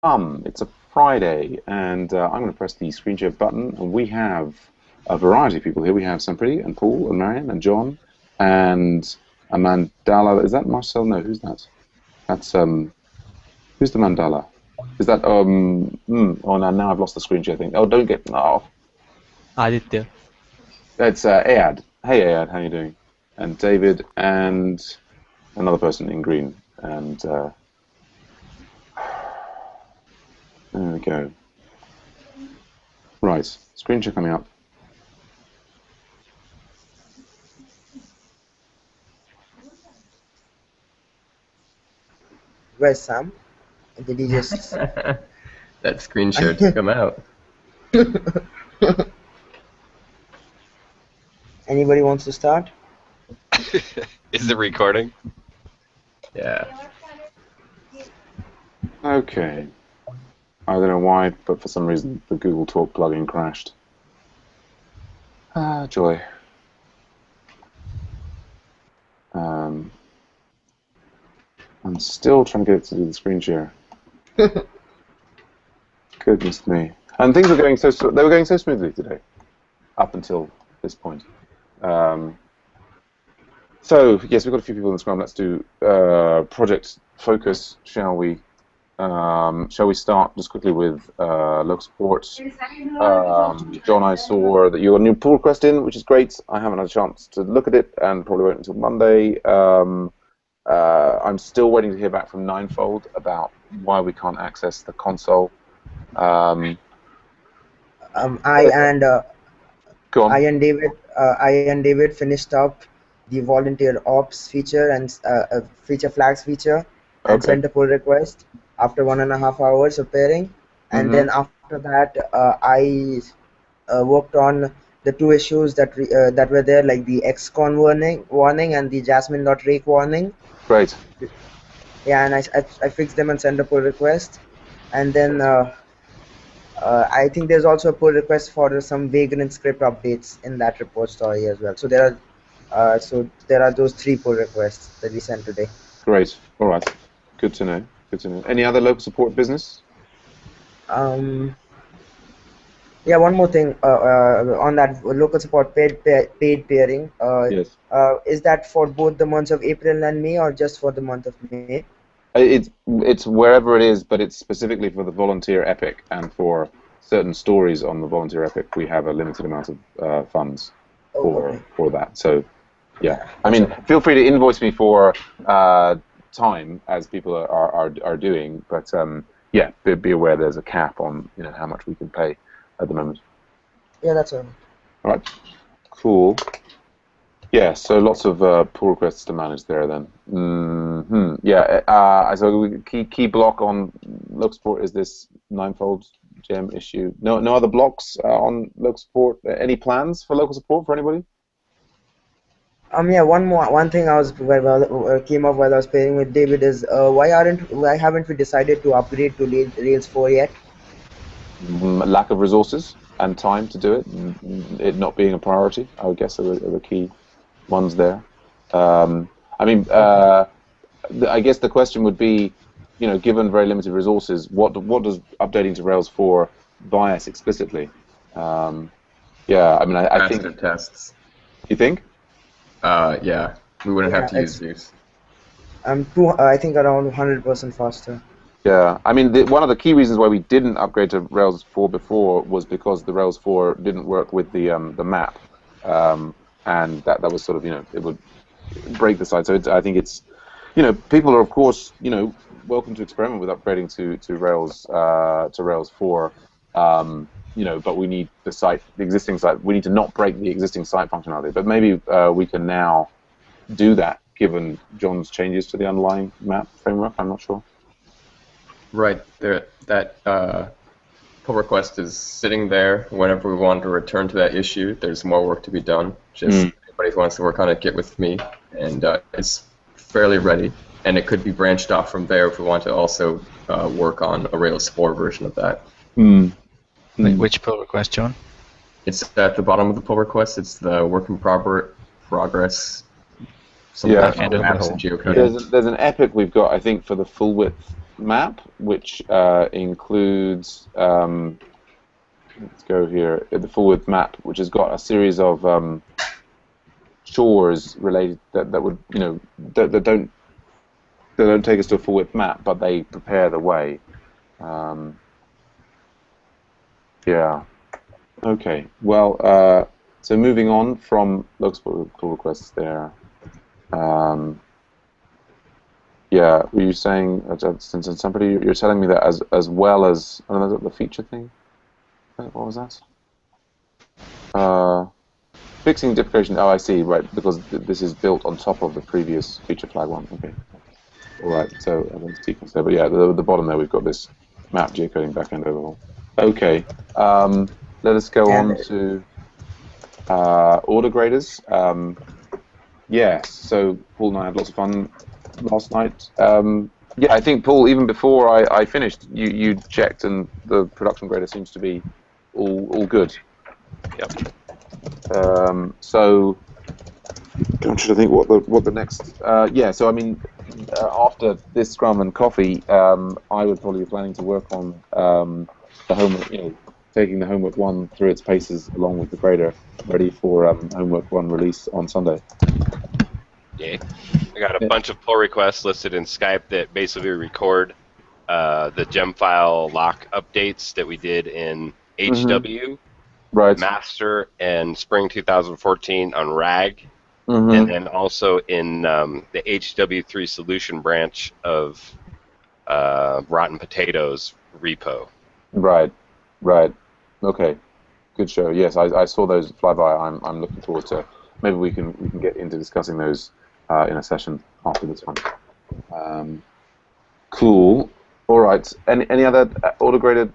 It's a Friday, and I'm going to press the screen share button, and we have a variety of people here. We have Sampri and Paul and Marion and John and a mandala. Is that Marcel? No, who's that? That's who's the mandala? Is that oh no, now I've lost the screen share thing. Oh, don't get Aditya. It's Ayad. Hey Ayad, how you doing? And David and another person in green. And there we go. Right, screen share coming up. Where's Sam? Did he just... That screen share took him out. Anybody wants to start? Is it recording? Yeah. Okay. I don't know why, but for some reason the Google Talk plugin crashed. Ah, joy. I'm still trying to get it to do the screen share. Goodness me. And things were going they were going so smoothly today, up until this point. So yes, we've got a few people in the Scrum. Let's do project focus, shall we? Shall we start just quickly with local support? John, I saw that you got a new pull request in, which is great. I haven't had a chance to look at it, and probably won't until Monday. I'm still waiting to hear back from Ninefold about why we can't access the console. I and David finished up the volunteer ops feature and feature flags feature and sent a pull request after 1.5 hours of pairing, and then after that I worked on the two issues that that were there, like the XCon warning and the Jasmine.rake warning. Great. Yeah, and I fixed them and sent a pull request, and then I think there's also a pull request for some Vagrant script updates in that repository as well. So there are those 3 pull requests that we sent today. Great. All right. Good to know. Good to know. Any other local support business? Yeah, one more thing on that local support paid pairing. Yes. Is that for both the months of April and May, or just for the month of May? It's wherever it is, but it's specifically for the volunteer epic, and for certain stories on the volunteer epic, we have a limited amount of funds for that. So, yeah. I mean, feel free to invoice me for time, as people are doing, but yeah, be aware there's a cap on how much we can pay at the moment. Yeah, that's all. All right. Cool. Yeah, so lots of pull requests to manage there then. Yeah, so key block on local support is this Ninefold gem issue. No other blocks on local support. Any plans for local support for anybody? Yeah, one thing came up while I was pairing with David is why haven't we decided to upgrade to Rails 4 yet? Lack of resources and time to do it. It not being a priority, I would guess, are the key ones there. I mean, I guess the question would be, given very limited resources, what does updating to Rails 4 buy us explicitly? Yeah, I mean, I think tests. You think? Yeah, we wouldn't have to use these. I think around 100% faster. Yeah, I mean, one of the key reasons why we didn't upgrade to Rails 4 before was because the Rails 4 didn't work with the map, and that was sort of it would break the site. So I think it's people are of course welcome to experiment with upgrading to Rails 4, but we need the existing site. We need to not break the existing site functionality. But maybe we can now do that given John's changes to the underlying map framework. I'm not sure. Right, that pull request is sitting there. Whenever we want to return to that issue, there's more work to be done. Just anybody who wants to work on it, get with me, and it's fairly ready. And it could be branched off from there if we want to also work on a Rails 4 version of that. Which pull request, John? It's at the bottom of the pull request. It's the work in progress. Yeah, maps and geocoding. There's an epic we've got, I think, for the full width map, which includes, let's go here, the full width map, which has got a series of chores related that would, that don't take us to a full width map, but they prepare the way. Yeah. Okay. Well, so moving on from looks pull requests there. Yeah, were you saying, since somebody, you're telling me that as well as, I don't know, the feature thing? What was that? Fixing deprecation, oh I see, right, because this is built on top of the previous feature flag one, okay. Alright, so I want to sequence there, but yeah, the bottom there we've got this map geocoding backend overhaul. Okay, let us go on to order graders. Yes, so Paul and I had lots of fun last night. Yeah, I think, Paul, even before I finished, you checked and the production grader seems to be all good. Yep. So I'm trying to think what the next. Yeah, so I mean, after this Scrum and coffee, I would probably be planning to work on the homework. Taking the homework 1 through its paces along with the grader, ready for homework 1 release on Sunday. Yeah. I got a bunch of pull requests listed in Skype that basically record the gem file lock updates that we did in HW, right, Master, and Spring 2014 on RAG, and then also in the HW3 solution branch of Rotten Potatoes repo. Right. Okay. Good show. Yes, I saw those fly by. I'm looking forward to. Maybe we can get into discussing those in a session after this one. Cool. All right. Any other order graded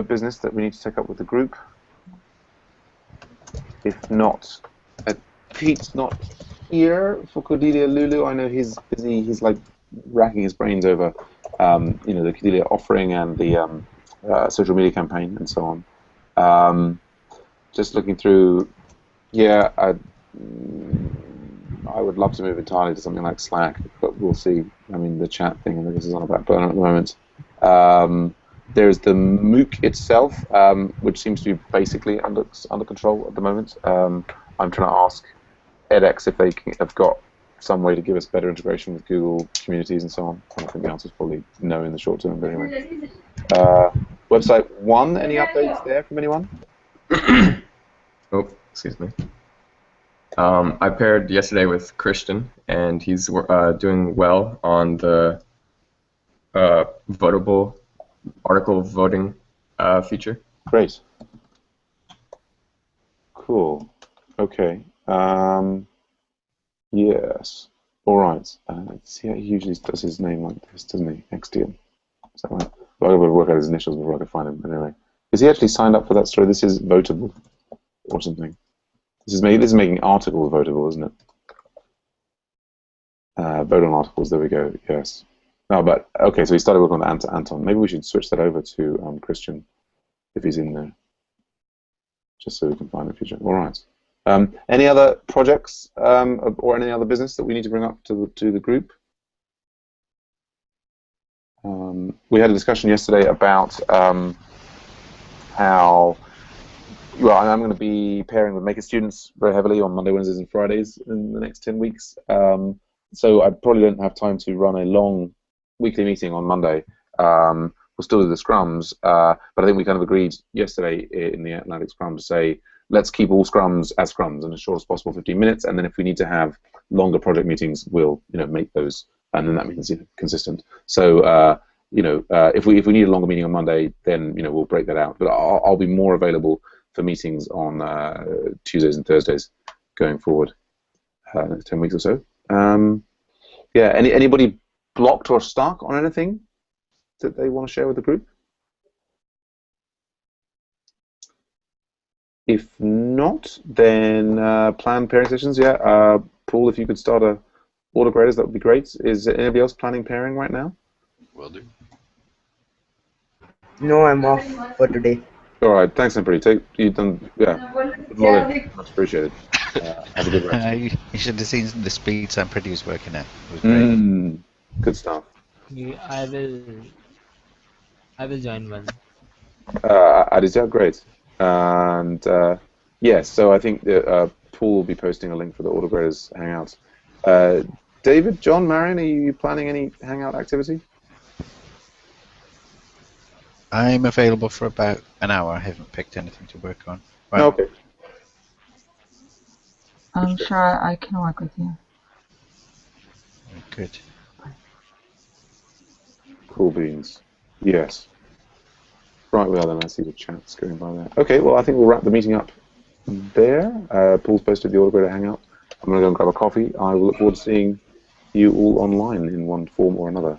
business that we need to take up with the group? If not, Pete's not here for Cordelia Lulu. I know he's busy. He's like racking his brains over, the Cordelia offering and the social media campaign and so on. Just looking through, yeah, I would love to move entirely to something like Slack, but we'll see. I mean, the chat thing, I think this is on a back burner at the moment. There's the MOOC itself, which seems to be basically under control at the moment. I'm trying to ask edX if they have got some way to give us better integration with Google Communities and so on. I think the answer is probably no in the short term, but anyway. Website 1, any updates there from anyone? Oh, excuse me. I paired yesterday with Christian, and he's doing well on the votable article voting feature. Great. Cool. Okay. Yes. All right. See how he usually does his name like this, doesn't he? XDM. Is that right? Well, I've got to work out his initials before I can find him. But anyway, is he actually signed up for that story? This is votable or something. This is making articles votable, isn't it? Vote on articles. There we go. Yes. No, but okay. So we started working on Anton. Maybe we should switch that over to Christian if he's in there, just so we can find the future. All right. Any other projects or any other business that we need to bring up to the group? We had a discussion yesterday about how. Well, I'm going to be pairing with Maker students very heavily on Monday, Wednesdays, and Fridays in the next 10 weeks. So I probably don't have time to run a long weekly meeting on Monday. We'll still do the scrums, but I think we kind of agreed yesterday in the AtlanticScrum to say, let's keep all scrums as scrums and as short as possible, 15 minutes, and then if we need to have longer project meetings, we'll make those, and then that means consistent. So if we need a longer meeting on Monday, then we'll break that out. But I'll be more available for meetings on Tuesdays and Thursdays going forward, next 10 weeks or so. Yeah, anybody blocked or stuck on anything that they want to share with the group? If not, then plan pairing sessions. Yeah, Paul, if you could start a order graders, that would be great. Is anybody else planning pairing right now? Will do. No, I'm off for today. All right, thanks, Emperor. You've done, yeah, much appreciated. Have a good rest. You should have seen the speed Sam Pretty was working at. It was great. Good stuff. I will I will join one. Aditya, great. And yes, so I think that Paul will be posting a link for the Autograders Hangouts. David, John, Marion, are you planning any Hangout activity? I'm available for about an hour. I haven't picked anything to work on. Well, Okay. I'm sure I can work with you. good. Cool beans. Yes. Right, well then, I see the chat's going by there. Okay, well I think we'll wrap the meeting up there. Paul's posted the Autograder Hangout. I'm going to go and grab a coffee. I will look forward to seeing you all online in one form or another.